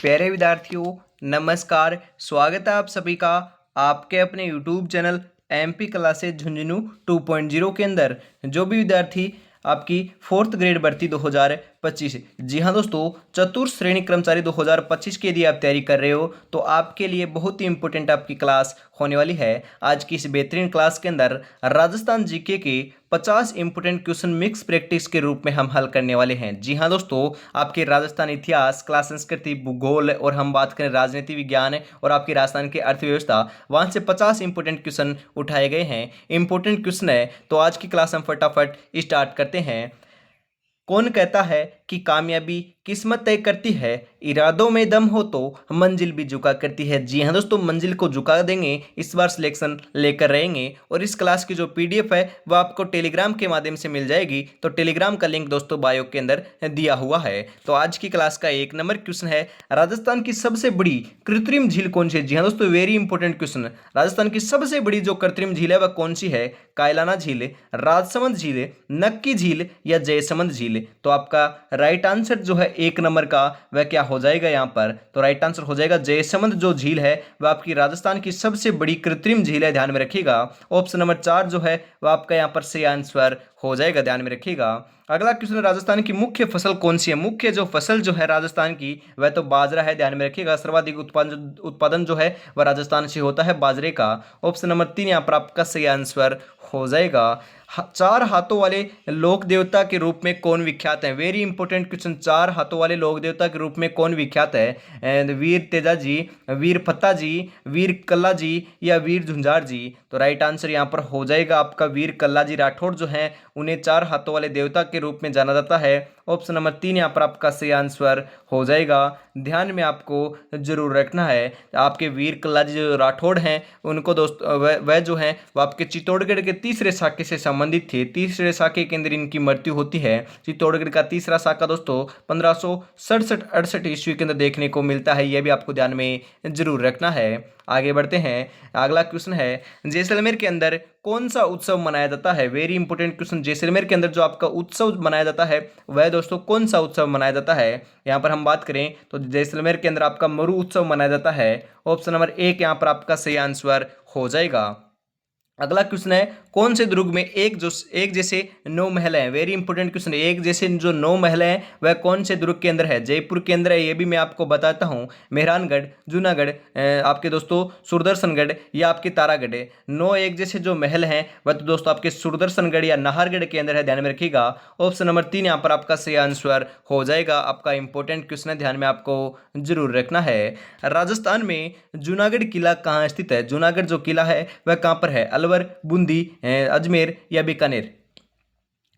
प्यारे विद्यार्थियों, नमस्कार। स्वागत है आप सभी का आपके अपने YouTube channel MP classes Jhunjhunu 2.0 के अंदर। जो भी विद्यार्थी आपकी फोर्थ ग्रेड भर्ती 2025, जी हाँ दोस्तों, चतुर्थ श्रेणी कर्मचारी 2025 के यदि आप तैयारी कर रहे हो तो आपके लिए बहुत ही इंपॉर्टेंट आपकी क्लास होने वाली है। आज की इस बेहतरीन क्लास के अंदर राजस्थान जीके के 50 इंपोर्टेंट क्वेश्चन मिक्स प्रैक्टिस के रूप में हम हल करने वाले हैं। जी हाँ दोस्तों, आपके राजस्थान इतिहास, क्लास संस्कृति, भूगोल और हम बात करें राजनीति विज्ञान और आपकी राजस्थान की अर्थव्यवस्था, वहां से 50 इंपोर्टेंट क्वेश्चन उठाए गए हैं। इंपोर्टेंट क्वेश्चन है तो आज की क्लास हम फटाफट स्टार्ट करते हैं। कौन कहता है कि कामयाबी किस्मत तय करती है, इरादों में दम हो तो मंजिल भी झुका करती है। जी हाँ दोस्तों, मंजिल को झुका देंगे, इस बार सिलेक्शन लेकर रहेंगे। और इस क्लास की जो पीडीएफ है वो आपको टेलीग्राम के माध्यम से मिल जाएगी, तो टेलीग्राम का लिंक दोस्तों बायो के अंदर दिया हुआ है। तो आज की क्लास का 1 नंबर क्वेश्चन है, राजस्थान की सबसे बड़ी कृत्रिम झील कौन सी है। जी हाँ दोस्तों, वेरी इंपॉर्टेंट क्वेश्चन। राजस्थान की सबसे बड़ी जो कृत्रिम झील है वह कौन सी है? कायलाना झील, राजसमंद झील, नक्की झील या जयसमंद झील? तो आपका राइट आंसर जो है 1 नंबर का वह क्या हो जाएगा यहाँ पर? तो राइट आंसर हो जाएगा जयसमंद जो झील है वह आपकी राजस्थान की सबसे बड़ी कृत्रिम झील है, ध्यान में रखिएगा। ऑप्शन नंबर 4 जो है वह आपका यहाँ पर सही आंसर हो जाएगा, ध्यान में रखिएगा। अगला क्वेश्चन, राजस्थान की मुख्य फसल कौन सी है? मुख्य जो फसल जो है राजस्थान की वह तो बाजरा है, ध्यान में रखिएगा। सर्वाधिक उत्पादन जो है वह राजस्थान से होता है बाजरे का। ऑप्शन नंबर 3 यहाँ पर आपका सही आंसर हो जाएगा। 4 हाथों वाले लोक देवता के रूप में कौन विख्यात है? Very important question. 4 हाथों वाले लोक देवता के रूप में कौन विख्यात है? वीर तेजा जी, वीर फत्ता जी, वीर कल्ला जी या वीर झुंझार जी? तो राइट आंसर यहाँ पर हो जाएगा आपका वीर कल्ला जी राठौड़ जो है उन्हें 4 हाथों वाले देवता के रूप में जाना जाता है। ऑप्शन नंबर 3 यहाँ पर आपका सही आंसर हो जाएगा। ध्यान में आपको जरूर रखना है, आपके वीर कल्ला जी जो राठौड़ हैं उनको दोस्त वह जो है वह आपके चित्तौड़गढ़ के तीसरे शाखे से संबंधित थे। तीसरे शाखे के अंदर इनकी मृत्यु होती है। चित्तौड़गढ़ का तीसरा शाखा दोस्तों 1567-68 ईस्वी के अंदर देखने को मिलता है, यह भी आपको ध्यान में जरूर रखना है। आगे बढ़ते हैं। अगला क्वेश्चन है, जैसलमेर के अंदर कौन सा उत्सव मनाया जाता है? Very important question. जैसलमेर के अंदर जो आपका उत्सव मनाया जाता है वह दोस्तों कौन सा उत्सव मनाया जाता है? यहाँ पर हम बात करें तो जैसलमेर के अंदर आपका मरु उत्सव मनाया जाता है। ऑप्शन नंबर 1 यहाँ पर आपका सही आंसर हो जाएगा। अगला क्वेश्चन है, कौन से दुर्ग में एक जैसे 9 महल हैं? Very important question. एक जैसे जो 9 महल हैं वह कौन से दुर्ग के अंदर है? जयपुर के अंदर है, ये भी मैं आपको बताता हूँ। मेहरानगढ़, जूनागढ़, आपके दोस्तों सुरदर्शनगढ़ या आपके तारागढ़? 9 एक जैसे जो महल हैं वह तो दोस्तों आपके सुरदर्शनगढ़ या नाहरगढ़ के अंदर है, ध्यान में रखिएगा। ऑप्शन नंबर 3 यहाँ पर आपका सही आंसर हो जाएगा। आपका इंपॉर्टेंट क्वेश्चन है, ध्यान में आपको जरूर रखना है। राजस्थान में जूनागढ़ किला कहाँ स्थित है? जूनागढ़ जो किला है वह कहाँ पर है? अलवर, बूंदी, अजमेर या बीकानेर?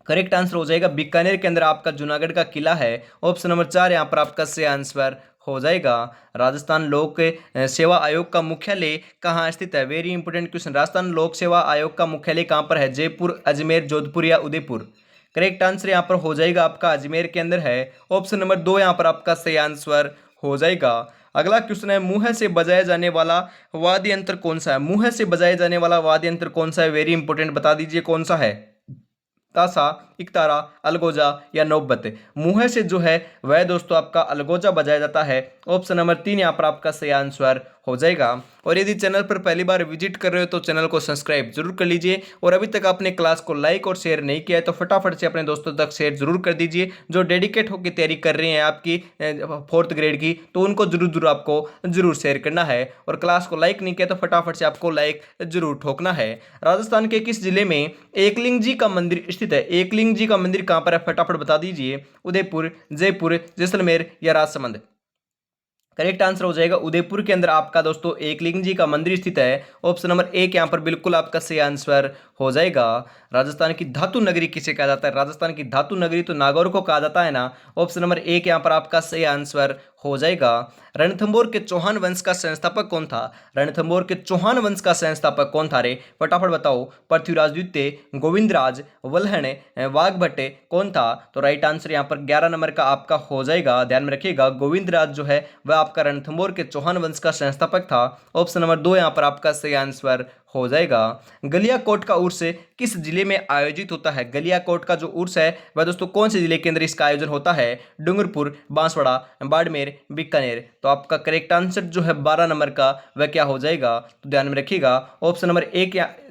करेक्ट आंसर हो जाएगा बीकानेर के अंदर आपका जूनागढ़ का किला है। ऑप्शन नंबर 4 यहाँ पर आपका सही आंसर हो जाएगा। राजस्थान लोक सेवा आयोग का मुख्यालय कहाँ स्थित है? Very important question. राजस्थान लोक सेवा आयोग का मुख्यालय कहाँ पर है? जयपुर, अजमेर, जोधपुर या उदयपुर? करेक्ट आंसर यहाँ पर हो जाएगा आपका अजमेर के अंदर है। ऑप्शन नंबर 2 यहाँ पर आपका सही आंसर हो जाएगा। अगला क्वेश्चन है, मुंह से बजाया जाने वाला वाद्य यंत्र कौन सा है? मुंह से बजाया जाने वाला वाद्य यंत्र कौन सा है? वेरी इंपॉर्टेंट, बता दीजिए कौन सा है? तासा, इकतारा, अलगोजा या नौबत? मुंह से जो है वह दोस्तों आपका अलगोजा बजाया जाता है। ऑप्शन नंबर 3 यहाँ पर आपका सही आंसर हो जाएगा। और यदि चैनल पर पहली बार विजिट कर रहे हो तो चैनल को सब्सक्राइब जरूर कर लीजिए, और अभी तक आपने क्लास को लाइक और शेयर नहीं किया है तो फटाफट से अपने दोस्तों तक शेयर जरूर कर दीजिए। जो डेडिकेट होकर तैयारी कर रहे हैं आपकी फोर्थ ग्रेड की, तो उनको जरूर आपको जरूर शेयर करना है। और क्लास को लाइक नहीं किया तो फटाफट से आपको लाइक जरूर ठोकना है। राजस्थान के किस जिले में एकलिंग जी का मंदिर स्थित है? एकलिंग जी का मंदिर कहां पर है? फटाफट बता दीजिए। उदयपुर, जयपुर, जैसलमेर या राजसमंद? करेक्ट आंसर हो जाएगा उदयपुर के अंदर आपका दोस्तों एकलिंग जी का मंदिर स्थित है। ऑप्शन नंबर 1 यहाँ पर बिल्कुल आपका सही आंसर हो जाएगा। राजस्थान की धातु नगरी किसे कहा जाता है? राजस्थान की धातु नगरी तो नागौर को कहा जाता है ना। ऑप्शन नंबर 1 यहाँ पर आपका सही आंसर हो जाएगा। रणथंभौर के चौहान वंश का संस्थापक कौन था? रणथंभौर के चौहान वंश का संस्थापक कौन था रे? फटाफट बताओ। पृथ्वीराज द्वितीय, गोविंदराज, वल्हण, वाघभट्ट कौन था? तो राइट आंसर यहाँ पर 11 नंबर का आपका हो जाएगा, ध्यान में रखिएगा। गोविंदराज जो है वह आपका रणथंभौर के चौहान वंश का संस्थापक था। ऑप्शन नंबर 2 यहाँ पर आपका सही आंसर हो जाएगा। गलियाकोट का उर्स किस जिले में आयोजित होता है? गलियाकोट का जो उर्स है वह दोस्तों कौन से जिले के अंदर इसका आयोजन होता है? डूंगरपुर, बांसवाड़ा, बाड़मेर, बीकानेर। तो आपका करेक्ट आंसर जो है 12 नंबर का वह क्या हो जाएगा? तो ध्यान में रखिएगा ऑप्शन नंबर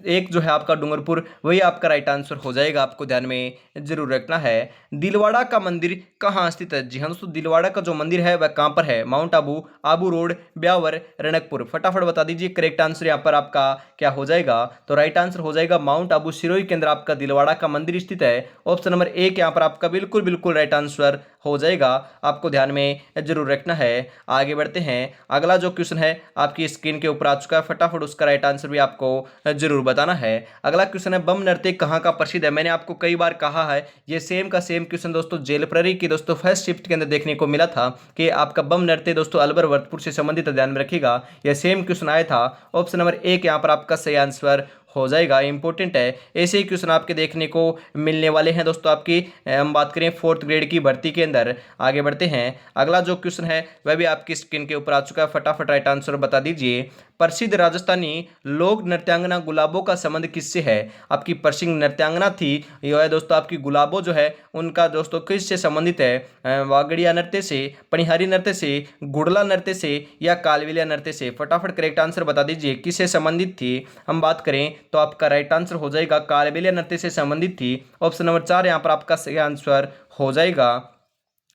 एक जो है आपका डूंगरपुर वही आपका राइट आंसर हो जाएगा, आपको ध्यान में जरूर रखना है। दिलवाड़ा का मंदिर कहाँ स्थित है? जी हाँ दोस्तों, दिलवाड़ा का जो मंदिर है वह कहाँ पर है? Mount Abu, Abu road, Beawar, Ranakpur. फटाफट बता दीजिए, करेक्ट आंसर यहाँ पर आपका क्या हो जाएगा? तो राइट आंसर हो जाएगा माउंट आबू सिरोही के अंदर आपका दिलवाड़ा का मंदिर स्थित है। ऑप्शन नंबर एक यहाँ पर आपका बिल्कुल बिल्कुल राइट आंसर हो जाएगा, आपको ध्यान में जरूर रखना है। आगे बढ़ते हैं, अगला जो क्वेश्चन है आपकी स्क्रीन के ऊपर आ चुका है, फटाफट उसका राइट आंसर भी आपको जरूर बताना है। अगला क्वेश्चन है, बम नृत्य कहाँ का प्रसिद्ध है? मैंने आपको कई बार कहा है, ये सेम का सेम क्वेश्चन दोस्तों जेल प्रहरी की दोस्तों फर्स्ट शिफ्ट के अंदर देखने को मिला था कि आपका बम नृत्य दोस्तों अलवर वरदपुर से संबंधित, ध्यान में रखिएगा यह सेम क्वेश्चन आया था। ऑप्शन नंबर एक यहाँ पर आपका सही आंसर हो जाएगा, इंपॉर्टेंट है। ऐसे ही क्वेश्चन आपके देखने को मिलने वाले हैं दोस्तों आपकी, हम बात करें 4th ग्रेड की भर्ती के अंदर। आगे बढ़ते हैं, अगला जो क्वेश्चन है वह भी आपकी स्क्रीन के ऊपर आ चुका है, फटाफट राइट आंसर बता दीजिए। प्रसिद्ध राजस्थानी लोक नृत्यांगना गुलाबों का संबंध किससे है? आपकी प्रसिद्ध नृत्यांगना थी यह है दोस्तों आपकी गुलाबो जो है उनका दोस्तों किससे संबंधित है? वागड़िया नृत्य से, पनिहारी नृत्य से, गुड़ला नृत्य से या कालविलिया नृत्य से? फटाफट करेक्ट आंसर बता दीजिए, किससे संबंधित थी? हम बात करें तो आपका राइट आंसर हो जाएगा कालबेलिया नृत्य से संबंधित थी। ऑप्शन नंबर 4 यहाँ पर आपका सही आंसर हो जाएगा।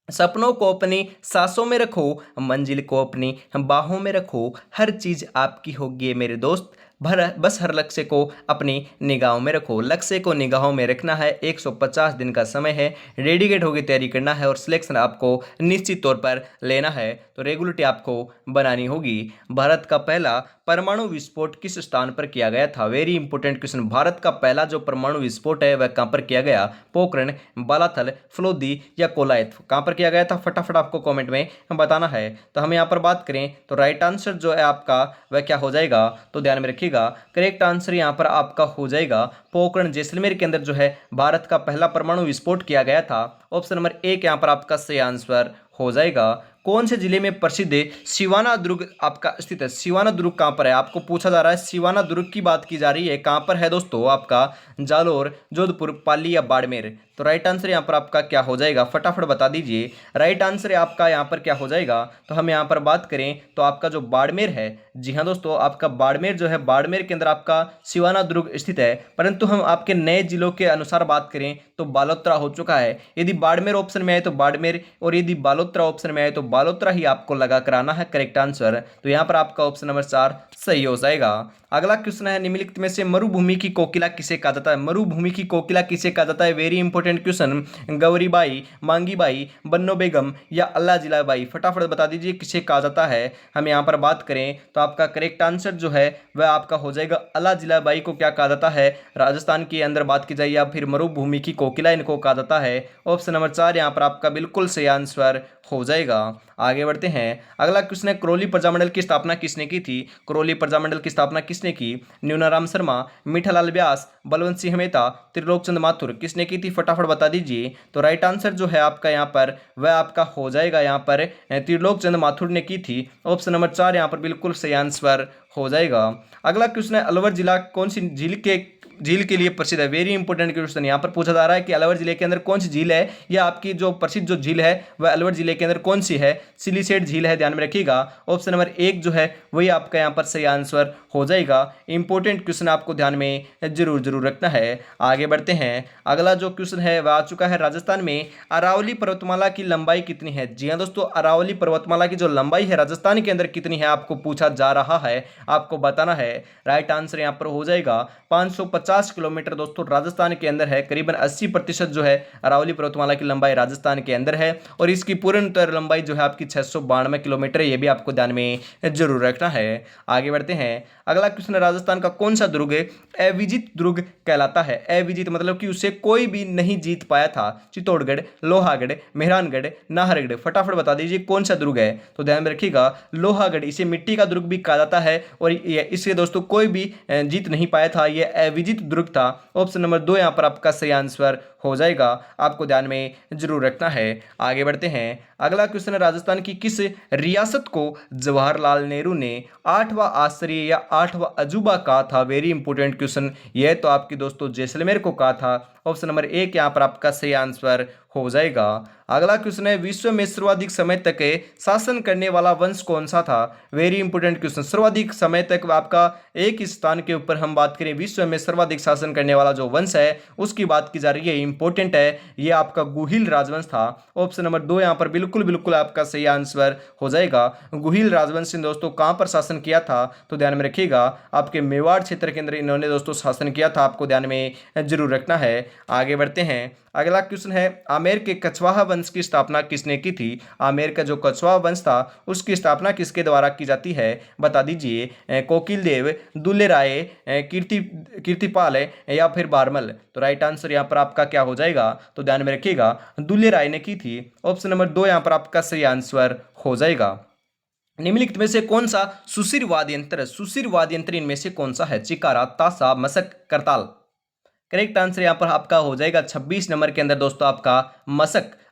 सपनों को अपनी सांसों में रखो, मंजिल को अपनी बाहों में रखो, हर चीज आपकी होगी मेरे दोस्त, बस हर लक्ष्य को अपनी निगाहों में रखो। लक्ष्य को निगाहों में रखना है, 150 दिन का समय है, डेडिकेट होकर तैयारी करना है और सिलेक्शन आपको निश्चित तौर पर लेना है, तो रेगुलरिटी आपको बनानी होगी। भारत का पहला परमाणु विस्फोट किस स्थान पर किया गया था? Very important question. भारत का पहला जो परमाणु विस्फोट है वह कहां पर किया गया? पोखरण, बालाथल, फलोदी या कोलायत? कहां पर किया गया था? फटाफट आपको कमेंट में बताना है। तो हम यहां पर बात करें तो राइट आंसर जो है आपका वह क्या हो जाएगा? तो ध्यान में रखिएगा, करेक्ट आंसर यहां पर आपका हो जाएगा पोखरण जैसलमेर के अंदर जो है भारत का पहला परमाणु विस्फोट किया गया था। ऑप्शन नंबर एक यहां पर आपका सही आंसर हो जाएगा। कौन से जिले में प्रसिद्ध सिवाना दुर्ग आपका स्थित है? सिवाना दुर्ग कहां पर है? आपको पूछा जा रहा है, सिवाना दुर्ग की बात की जा रही है, कहां पर है दोस्तों? आपका जालोर, जोधपुर, पाली या बाड़मेर? तो राइट आंसर यहां पर आपका क्या हो जाएगा? फटाफट बता दीजिए, राइट आंसर आपका यहां पर क्या हो जाएगा? तो हम यहां पर बात करें तो आपका जो बाड़मेर है, जी हाँ दोस्तों, आपका बाड़मेर जो है, बाड़मेर के अंदर आपका सिवाना दुर्ग स्थित है। परंतु हम आपके नए जिलों के अनुसार बात करें तो बालोतरा हो चुका है। यदि बाड़मेर ऑप्शन में आए तो बाड़मेर, और यदि बालोतरा ऑप्शन में आए तो बालोतरा ही आपको लगा कर आना है करेक्ट आंसर। तो यहां पर आपका ऑप्शन नंबर 4 सही हो जाएगा। अगला क्वेश्चन है, निम्नलिखित में से मरुभूमि की कोकिला किसे कहा जाता है? मरुभूमि की कोकिला किसे कहा जाता है? Very important question. Gauribai, Mangibai, Banno Begum या अल्लाह जिलाबाई? फटाफट बता दीजिए किसे कहा जाता है। हम यहां पर बात करें तो आपका करेक्ट आंसर जो है वह आपका हो जाएगा अल्लाह जिलाबाई को क्या कहा जाता है? राजस्थान के अंदर बात की जाए या फिर मरुभूमि की कोकिला इनको कहा जाता है। ऑप्शन नंबर 4 यहां पर आपका बिल्कुल सही आंसर हो जाएगा। आगे बढ़ते हैं, अगला क्वेश्चन है, क्रोली प्रजामंडल की स्थापना किसने की थी? क्रोली प्रजामंडल की स्थापना किसने की? न्यूनाराम शर्मा, मीठालाल व्यास, बलवंत सिंह मेहता, त्रिलोक चंद माथुर? किसने की थी? फटाफट बता दीजिए। तो राइट आंसर जो है आपका यहाँ पर वह आपका हो जाएगा यहाँ पर त्रिलोक चंद माथुर ने की थी। ऑप्शन नंबर 4 यहाँ पर बिल्कुल सही आंसर हो जाएगा। अगला क्वेश्चन है, अलवर जिला कौन सी झील के लिए प्रसिद्ध है? वेरी इंपॉर्टेंट क्वेश्चन यहाँ पर पूछा जा रहा है कि अलवर जिले के अंदर कौन सी झील है, या आपकी जो प्रसिद्ध जो झील है वह अलवर जिले के अंदर कौन सी है? सिलीसेट झील है, ध्यान में रखिएगा। ऑप्शन नंबर 1 जो है वही आपका यहाँ पर सही आंसर हो जाएगा। इंपॉर्टेंट क्वेश्चन आपको ध्यान में जरूर रखना है। आगे बढ़ते हैं, अगला जो क्वेश्चन है वह आ चुका है, राजस्थान में अरावली पर्वतमाला की लंबाई कितनी है? जी हाँ दोस्तों, अरावली पर्वतमाला की जो लंबाई है राजस्थान के अंदर कितनी है आपको पूछा जा रहा है, आपको बताना है। राइट आंसर यहाँ पर हो जाएगा 550 किलोमीटर दोस्तों राजस्थान के अंदर है। करीबन 80% जो है अरावली पर्वतमाला की लंबाई राजस्थान के अंदर है, और इसकी पूर्णतः लंबाई जो है आपकी 692 किलोमीटर है, ये भी आपको ध्यान में जरूर रखना है। आगे बढ़ते हैं, अगला क्वेश्चन, राजस्थान का कौन सा दुर्ग अविजित दुर्ग कहलाता है? अविजित मतलब कि उसे कोई भी नहीं जीत पाया था। चित्तौड़गढ़, लोहागढ़, मेहरानगढ़, नाहरगढ़? फटाफट बता दीजिए कौन सा दुर्ग है। तो ध्यान में रखिएगा, लोहागढ़, इसे मिट्टी का दुर्ग भी कहा जाता है, और इसे दोस्तों कोई भी जीत नहीं पाया था, यह अविजित दुर्ग था। ऑप्शन नंबर 2 यहाँ पर आपका सही आंसर हो जाएगा, आपको ध्यान में जरूर रखना है। आगे बढ़ते हैं। अगला क्वेश्चन है, राजस्थान की किस रियासत को जवाहरलाल नेहरू ने 8वां आश्चर्य या 8वां अजूबा कहा था? Very important question. यह तो आपकी दोस्तों जैसलमेर को कहा था। ऑप्शन नंबर 1 यहाँ पर आपका सही आंसर हो जाएगा। अगला क्वेश्चन है, विश्व में सर्वाधिक समय तक शासन करने वाला वंश कौन सा था? Very important question. सर्वाधिक समय तक आपका एक स्थान के ऊपर हम बात करें, विश्व में सर्वाधिक शासन करने वाला जो वंश है उसकी बात की जा रही है, इंपॉर्टेंट है, ये आपका गुहिल राजवंश था। ऑप्शन नंबर 2 यहाँ पर बिल्कुल बिल्कुल आपका सही आंसर हो जाएगा। गुहिल राजवंश ने दोस्तों कहां पर शासन किया था? तो ध्यान में रखिएगा, आपके मेवाड़ क्षेत्र के अंदर इन्होंने दोस्तों शासन किया था, आपको ध्यान में जरूर रखना है। आगे बढ़ते हैं। अगला क्वेश्चन है, आमेर के कछवाहा वंश की स्थापना किसने की थी? आमेर का जो कछवाहा वंश था उसकी स्थापना किसके द्वारा की जाती है? बता दीजिए। कोकिल देव, दुल्ले राय, कीर्तिपाल या फिर बारमल? तो राइट आंसर यहाँ पर आपका क्या हो जाएगा? तो ध्यान में रखिएगा, दुल्ले राय ने की थी। ऑप्शन नंबर 2 यहाँ पर आपका सही आंसर हो जाएगा। निम्नलिखित में से कौन सा सुशिर वाद्य यंत्र इनमें से कौन सा है? चिकारा, ताशा, मशक, करताल? करेक्ट आंसर यहाँ पर आपका हो जाएगा 26 नंबर के अंदर दोस्तों आपका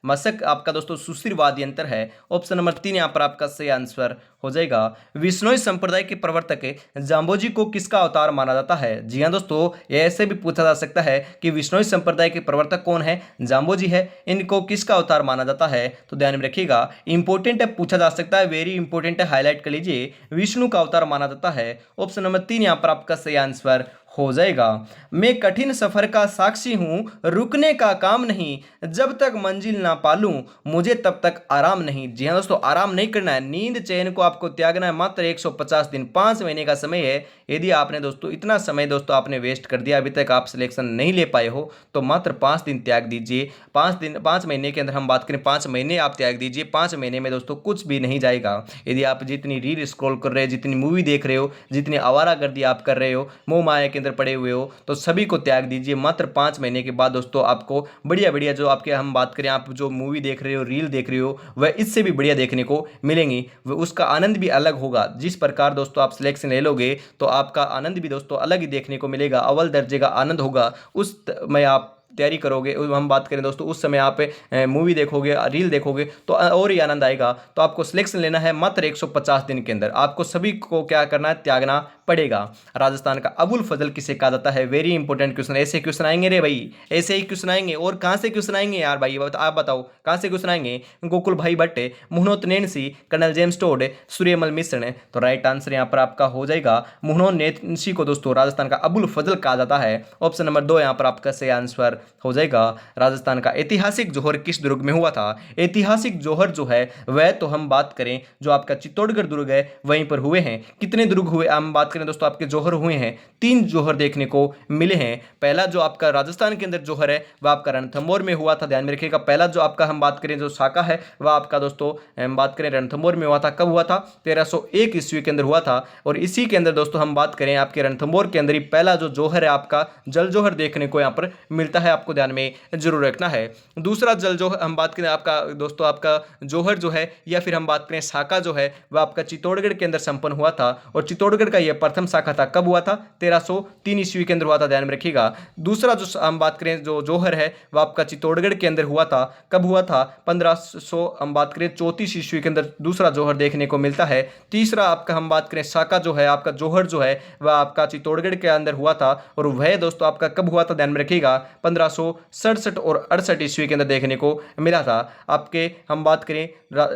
मशक आपका दोस्तों सुशिर वाद्य यंत्र है। ऑप्शन नंबर 3 यहाँ पर आपका सही आंसर हो जाएगा। विश्नोई संप्रदाय के प्रवर्तक जाम्बोजी को किसका अवतार माना जाता है? जी हाँ दोस्तों, ये ऐसे भी पूछा जा सकता है कि विश्नोई संप्रदाय के प्रवर्तक कौन है? जाम्बोजी है। इनको किसका अवतार माना जाता है? तो ध्यान में रखिएगा, इंपॉर्टेंट है, पूछा जा सकता है, वेरी इंपॉर्टेंट है, हाईलाइट कर लीजिए। विष्णु का अवतार माना जाता है। ऑप्शन नंबर 3 यहाँ पर आपका सही आंसर हो जाएगा। मैं कठिन सफर का साक्षी हूं, रुकने का काम नहीं, जब तक मंजिल ना पालूं मुझे तब तक आराम नहीं। जी हाँ दोस्तों, आराम नहीं करना है, नींद चैन को आपको त्यागना है। मात्र 150 दिन, 5 महीने का समय है। यदि आपने दोस्तों इतना समय दोस्तों आपने वेस्ट कर दिया, अभी तक आप सिलेक्शन नहीं ले पाए हो, तो मात्र 5 दिन त्याग दीजिए। 5 महीने के अंदर हम बात करें, 5 महीने आप त्याग दीजिए। 5 महीने में दोस्तों कुछ भी नहीं जाएगा। यदि आप जितनी रील स्क्रॉल कर रहे हो, जितनी मूवी देख रहे हो, जितनी आवारागर्दी आप कर रहे हो, मोह माया के पड़े हुए हो, तो सभी को त्याग दीजिए। मात्र 5 महीने के बाद दोस्तों आपको बढ़िया बढ़िया जो आपके हम बात करें, आप जो मूवी देख रहे हो, रील देख रहे हो, वह इससे भी बढ़िया देखने को मिलेंगी। वह उसका आनंद भी अलग होगा। जिस प्रकार दोस्तों आप सिलेक्शन ले लोगे तो आपका आनंद भी दोस्तों अलग ही देखने को मिलेगा, अव्वल दर्जे का आनंद होगा। उस में आप तैयारी करोगे, हम बात करें दोस्तों, उस समय आप मूवी देखोगे, रील देखोगे तो और ही आनंद आएगा। तो आपको सिलेक्शन लेना है मात्र 150 दिन के अंदर। आपको सभी को क्या करना है? त्यागना पड़ेगा। राजस्थान का अबुल फजल किसे कहा जाता है? Very important question. ऐसे क्वेश्चन आएंगे रे भाई, ऐसे ही क्वेश्चन आएंगे। और कहां से क्वेश्चन आएंगे यार भाई, आप बताओ कहां से क्वेश्चन आएंगे? Gokul Bhai Bhatt, Muhnot Nainsi, colonel James Tod, Suryamal Mishra. तो राइट आंसर यहां पर आपका हो जाएगा मुहनोत नैन्सी को दोस्तों राजस्थान का अबुल फजल कहा जाता है। ऑप्शन नंबर 2 यहां पर आपका सही आंसर हो जाएगा। राजस्थान का ऐतिहासिक जौहर किस दुर्ग में हुआ था? ऐतिहासिक जौहर जो है वह तो हम बात करें जो आपका चित्तौड़गढ़ दुर्ग है वहीं पर हुए हैं। कितने दुर्ग हुए हम बात करें दोस्तों, आपके जौहर हुए हैं, 3 जौहर देखने को मिले हैं। पहला जो आपका राजस्थान के अंदर जौहर है वह आपका रणथंभौर में हुआ था, ध्यान में रखिएगा। पहला जो आपका हम बात करें जो शाखा है वह आपका दोस्तों हम बात करें रणथंभौर में हुआ था। कब हुआ था? 1301 ईस्वी के अंदर हुआ था। और इसी के अंदर दोस्तों हम बात करें आपके रणथंभौर के अंदर ही पहला जो जौहर है आपका जल जौहर देखने को यहाँ पर मिलता है, आपको ध्यान में जरूर रखना है। दूसरा जल जौहर हम बात करें आपका दोस्तों, आपका जौहर जो है या फिर हम बात करें शाखा जो है वह आपका चित्तौड़गढ़ के अंदर संपन्न हुआ था। और चित्तौड़गढ़ का यह प्रथम शाखा था। कब हुआ था? 1303 ईस्वी के अंदर हुआ था, ध्यान में रखिएगा। दूसरा जो हम बात करें जो जौहर है वह आपका चित्तौड़गढ़ के अंदर हुआ था। कब हुआ था? 1500 हम बात करें 34 ईस्वी के अंदर दूसरा जौहर देखने को मिलता है। तीसरा आपका हम बात करें शाखा जो है आपका जौहर जो है वह आपका चित्तौड़गढ़ के अंदर हुआ था। और वह दोस्तों आपका कब हुआ था? ध्यान में रखिएगा 1567 और 68 ईस्वी के अंदर देखने को मिला था। आपके हम बात करें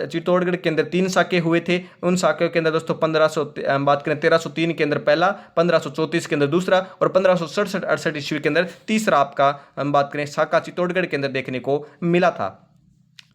चित्तौड़गढ़ के अंदर 3 शाखे हुए थे। उन शाखों के अंदर दोस्तों 1500 हम बात करें 1303 के अंदर पहला, 1534 के अंदर दूसरा और 1567-68 ईस्वी के अंदर तीसरा आपका हम बात करें शाखा चित्तौड़गढ़ के अंदर देखने को मिला था।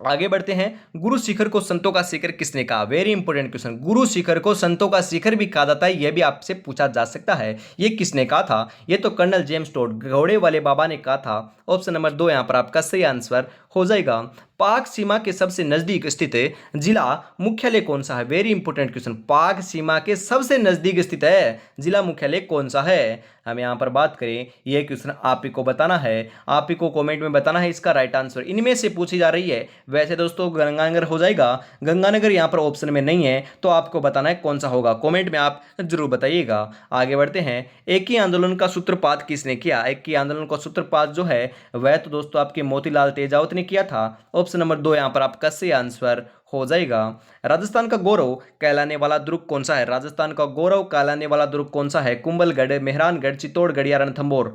आगे बढ़ते हैं। गुरु शिखर को संतों का शिखर किसने कहा? Very important question. Guru Shikhar को संतों का शिखर भी कहा जाता है, यह भी आपसे पूछा जा सकता है। यह किसने कहा था? यह तो कर्नल जेम्स टोड घोड़े वाले बाबा ने कहा था। ऑप्शन नंबर 2 यहां पर आपका सही आंसर हो जाएगा। पाक सीमा के सबसे नजदीक स्थित जिला मुख्यालय कौन सा है? Very important question. पाक सीमा के सबसे नजदीक स्थित है जिला मुख्यालय कौन सा है? हम यहाँ पर बात करें, यह क्वेश्चन आप ही को बताना है, आप ही को कमेंट में बताना है इसका राइट आंसर। इनमें से पूछी जा रही है। वैसे दोस्तों गंगानगर हो जाएगा, गंगानगर यहाँ पर ऑप्शन में नहीं है, तो आपको बताना है कौन सा होगा। कमेंट में आप जरूर बताइएगा। आगे बढ़ते हैं। एक ही आंदोलन का सूत्रपात किसने किया? एक ही आंदोलन का सूत्रपात जो है वह तो दोस्तों आपके मोतीलाल तेजावत ने किया था। ऑप्शन नंबर 2 यहाँ पर आपका सही आंसर हो जाएगा। राजस्थान का गौरव कहलाने वाला दुर्ग कौन सा है? राजस्थान का गौरव कहलाने वाला दुर्ग कौन सा है? कुंभलगढ़, मेहरानगढ़, चित्तौड़गढ़ या रणथंभौर?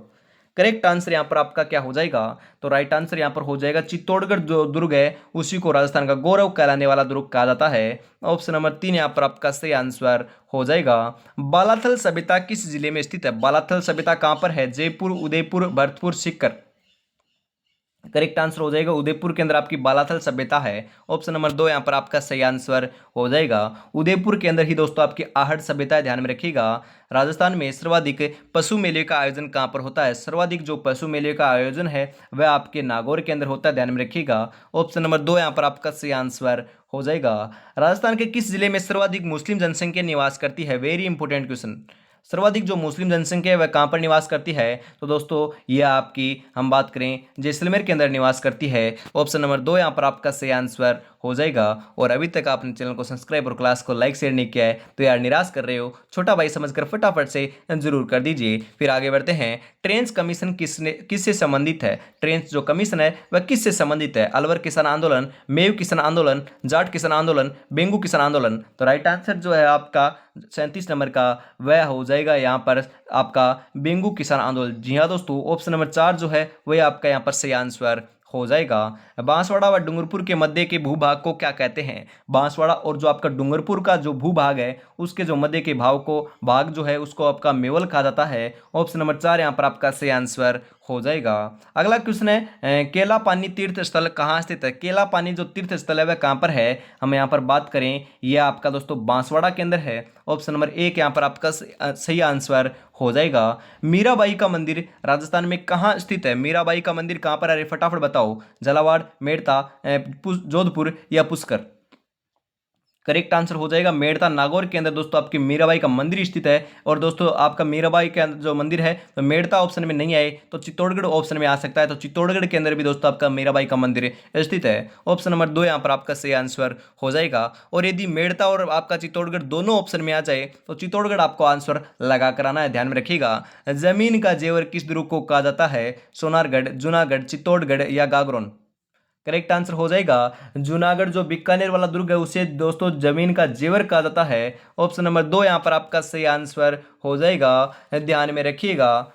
करेक्ट आंसर यहाँ पर आपका क्या हो जाएगा? तो राइट आंसर यहाँ पर हो जाएगा चित्तौड़गढ़ जो दुर्ग है उसी को राजस्थान का गौरव कहलाने वाला दुर्ग कहा जाता है। ऑप्शन नंबर 3 यहाँ पर आपका सही आंसर हो जाएगा। बालाथल सभ्यता किस जिले में स्थित है? बालाथल सभ्यता कहां पर है? जयपुर, उदयपुर, भरतपुर, सीकर? करेक्ट आंसर हो जाएगा उदयपुर के अंदर आपकी बालाथल सभ्यता है। ऑप्शन नंबर 2 यहाँ पर आपका सही आंसर हो जाएगा। उदयपुर के अंदर ही दोस्तों आपकी आहट सभ्यता है, ध्यान में रखिएगा। राजस्थान में सर्वाधिक पशु मेले का आयोजन कहाँ पर होता है? सर्वाधिक जो पशु मेले का आयोजन है वह आपके नागौर के अंदर होता है, ध्यान में रखिएगा। ऑप्शन नंबर 2 यहाँ पर आपका सही आंसर हो जाएगा। राजस्थान के किस जिले में सर्वाधिक मुस्लिम जनसंख्या निवास करती है? Very important question. सर्वाधिक जो मुस्लिम जनसंख्या है वह कहाँ पर निवास करती है? तो दोस्तों यह आपकी हम बात करें जैसलमेर के अंदर निवास करती है। ऑप्शन नंबर 2 यहाँ पर आपका सही आंसर हो जाएगा। और अभी तक आपने चैनल को सब्सक्राइब और क्लास को लाइक शेयर नहीं किया है तो यार निराश कर रहे हो, छोटा भाई समझकर फटाफट से जरूर कर दीजिए। फिर आगे बढ़ते हैं। ट्रेंच कमीशन किससे संबंधित है? ट्रेंच जो कमीशन है वह किससे संबंधित है? अलवर किसान आंदोलन, मेव किसान आंदोलन, जाट किसान आंदोलन, बेंगू किसान आंदोलन? तो राइट आंसर जो है आपका 37 नंबर का वह हो जाएगा यहाँ पर आपका बेंगू किसान आंदोलन। जी हाँ दोस्तों, ऑप्शन नंबर 4 जो है वह आपका यहाँ पर सही आंसर हो जाएगा। बांसवाड़ा व डूंगरपुर के मध्य के भूभाग को क्या कहते हैं? बांसवाड़ा और जो आपका डूंगरपुर का जो भूभाग है उसके जो मध्य के भाग जो है उसको आपका मेवल कहा जाता है। ऑप्शन नंबर 4 यहाँ पर आपका सही आंसर हो जाएगा। अगला क्वेश्चन है केला पानी तीर्थ स्थल कहाँ स्थित है? केला पानी जो तीर्थ स्थल है वह कहाँ पर है? हम यहाँ पर बात करें यह आपका दोस्तों बांसवाड़ा के अंदर है। ऑप्शन नंबर 1 यहाँ पर आपका सही आंसर हो जाएगा। मीराबाई का मंदिर राजस्थान में कहाँ स्थित है? मीराबाई का मंदिर कहाँ पर है? फटाफट बताओ। झालावाड़, मेड़ता, जोधपुर या पुष्कर? करेक्ट आंसर हो जाएगा मेड़ता, नागौर के अंदर दोस्तों आपकी मीराबाई का मंदिर स्थित है। और दोस्तों आपका मीराबाई के अंदर जो मंदिर है तो मेड़ता ऑप्शन में नहीं आए तो चित्तौड़गढ़ ऑप्शन में आ सकता है। तो चित्तौड़गढ़ के अंदर भी दोस्तों आपका मीराबाई का मंदिर स्थित है। ऑप्शन नंबर 2 यहाँ पर आपका सही आंसर हो जाएगा। और यदि मेड़ता और आपका चित्तौड़गढ़ दोनों ऑप्शन में आ जाए तो चित्तौड़गढ़ आपको आंसर लगा कर आना है, ध्यान में रखिएगा। जमीन का जेवर किस दुर्ग को कहा जाता है? सोनारगढ़, जूनागढ़, चित्तौड़गढ़ या गागरोन? करेक्ट आंसर हो जाएगा जूनागढ़ जो बीकानेर वाला दुर्ग है उसे दोस्तों जमीन का जेवर कहा जाता है। ऑप्शन नंबर 2 यहाँ पर आपका सही आंसर हो जाएगा, ध्यान में रखिएगा।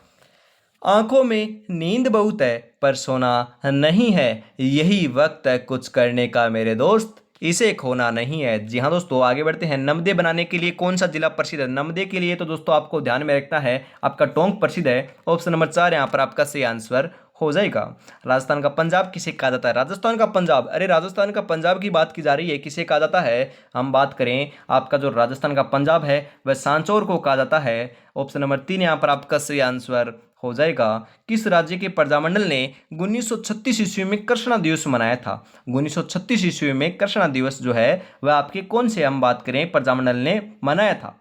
आंखों में नींद बहुत है पर सोना नहीं है, यही वक्त है कुछ करने का मेरे दोस्त, इसे खोना नहीं है। जी हाँ दोस्तों, आगे बढ़ते हैं। नमदे बनाने के लिए कौन सा जिला प्रसिद्ध है? नमदे के लिए तो दोस्तों आपको ध्यान में रखना है आपका टोंक प्रसिद्ध है। ऑप्शन नंबर 4 यहाँ पर आपका सही आंसर हो जाएगा। राजस्थान का पंजाब किसे कहा जाता है? राजस्थान का पंजाब, अरे राजस्थान का पंजाब की बात की जा रही है, किसे कहा जाता है? हम बात करें आपका जो राजस्थान का पंजाब है वह सांचौर को कहा जाता है। ऑप्शन नंबर 3 यहाँ पर आपका सही आंसर हो जाएगा। किस राज्य के प्रजामंडल ने 1936 ईस्वी में कृष्णा दिवस मनाया था? 1936 ईस्वी में कृष्णा दिवस जो है वह आपके कौन से हम बात करें प्रजामंडल ने मनाया था?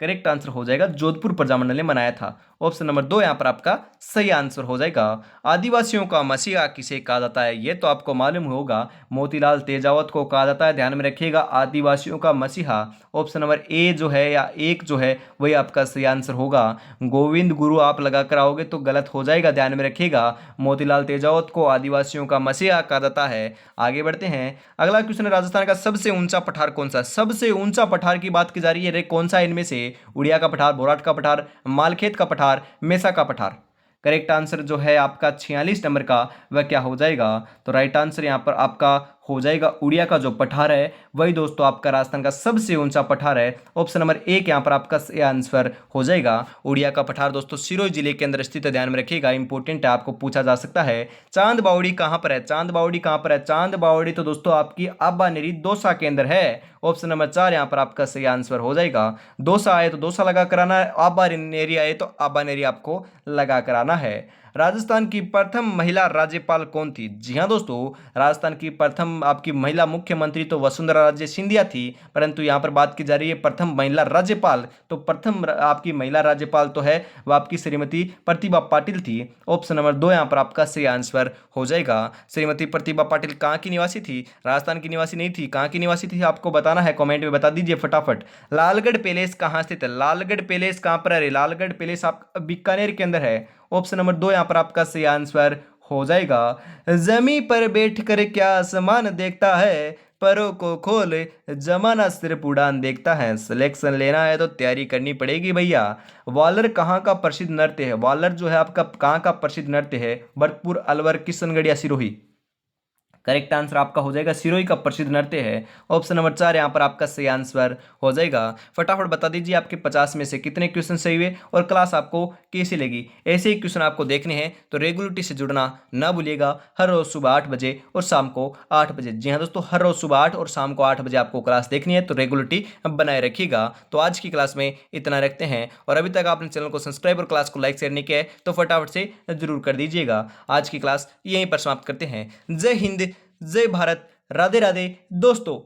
करेक्ट आंसर हो जाएगा जोधपुर प्रजामंडल ने मनाया था। ऑप्शन नंबर 2 यहाँ पर आपका सही आंसर हो जाएगा। आदिवासियों का मसीहा किसे कहा जाता है? ये तो आपको मालूम होगा, मोतीलाल तेजावत को कहा जाता है, ध्यान में रखिएगा। आदिवासियों का मसीहा ऑप्शन नंबर ए जो है या एक जो है वही आपका सही आंसर होगा। गोविंद गुरु आप लगा कर आओगे तो गलत हो जाएगा, ध्यान में रखिएगा। मोतीलाल तेजावत को आदिवासियों का मसीहा कहा जाता है। आगे बढ़ते हैं। अगला क्वेश्चन है राजस्थान का सबसे ऊंचा पठार कौन सा? सबसे ऊंचा पठार की बात की जा रही है, कौन सा इनमें से? उड़िया का पठार, बोराट का पठार, मालखेत का पठार, मेसा का पठार? करेक्ट आंसर जो है आपका 46 नंबर का वह क्या हो जाएगा? तो राइट आंसर यहां पर आपका हो जाएगा उड़िया का जो पठार है वही दोस्तों आपका राजस्थान का सबसे ऊंचा पठार है। ऑप्शन नंबर 1 यहाँ पर आपका आंसर हो जाएगा। उड़िया का पठार दोस्तों सिरोही जिले के अंदर स्थित है, ध्यान में रखिएगा, इंपॉर्टेंट है, आपको पूछा जा सकता है। चांद बावड़ी कहाँ पर है? चांद बावड़ी कहाँ पर है? चांद बावड़ी तो दोस्तों आपकी आबानेरी दौसा के अंदर है। ऑप्शन नंबर 4 यहाँ पर आपका सही आंसर हो जाएगा। दौसा आए तो दौसा लगा कराना है, आबानेरी आए तो आबानेरी आपको लगा कराना है। राजस्थान की प्रथम महिला राज्यपाल कौन थी? जी हाँ दोस्तों, राजस्थान की प्रथम आपकी महिला मुख्यमंत्री तो वसुंधरा राजे सिंधिया थी, परंतु यहाँ पर बात की जा रही है प्रथम महिला राज्यपाल, तो प्रथम आपकी महिला राज्यपाल तो है वह आपकी श्रीमती प्रतिभा पाटिल थी। ऑप्शन नंबर 2 यहाँ पर आपका सही आंसर हो जाएगा। श्रीमती प्रतिभा पाटिल कहाँ की निवासी थी? राजस्थान की निवासी नहीं थी। कहाँ की निवासी थी आपको बताना है, कमेंट में बता दीजिए फटाफट। लालगढ़ पैलेस कहाँ स्थित है? लालगढ़ पैलेस कहाँ पर है? लालगढ़ पैलेस आप बीकानेर के अंदर है। ऑप्शन नंबर 2 यहाँ पर आपका सही आंसर हो जाएगा। जमी पर बैठ कर क्या आसमान देखता है, परों को खोल जमाना सिर्फ उड़ान देखता है। सिलेक्शन लेना है तो तैयारी करनी पड़ेगी भैया। वालर कहाँ का प्रसिद्ध नृत्य है? वालर जो है आपका कहाँ का प्रसिद्ध नृत्य है? भरतपुर, अलवर, किशनगढ़ या सिरोही? करेक्ट आंसर आपका हो जाएगा सिरोही का प्रसिद्ध नृत्य है। ऑप्शन नंबर 4 यहाँ पर आपका सही आंसर हो जाएगा। फटाफट बता दीजिए आपके 50 में से कितने क्वेश्चन सही हुए और क्लास आपको कैसी लगी। ऐसे ही क्वेश्चन आपको देखने हैं तो रेगुलरिटी से जुड़ना ना भूलिएगा। हर रोज सुबह 8 बजे और शाम को 8 बजे। जी हाँ दोस्तों, हर रोज सुबह 8 और शाम को 8 बजे आपको क्लास देखनी है, तो रेगुलरिटी बनाए रखिएगा। तो आज की क्लास में इतना रखते हैं, और अभी तक आपने चैनल को सब्सक्राइब और क्लास को लाइक शेयर नहीं किया है तो फटाफट से जरूर कर दीजिएगा। आज की क्लास यहीं पर समाप्त करते हैं। जय हिंद, जय भारत, राधे राधे दोस्तों।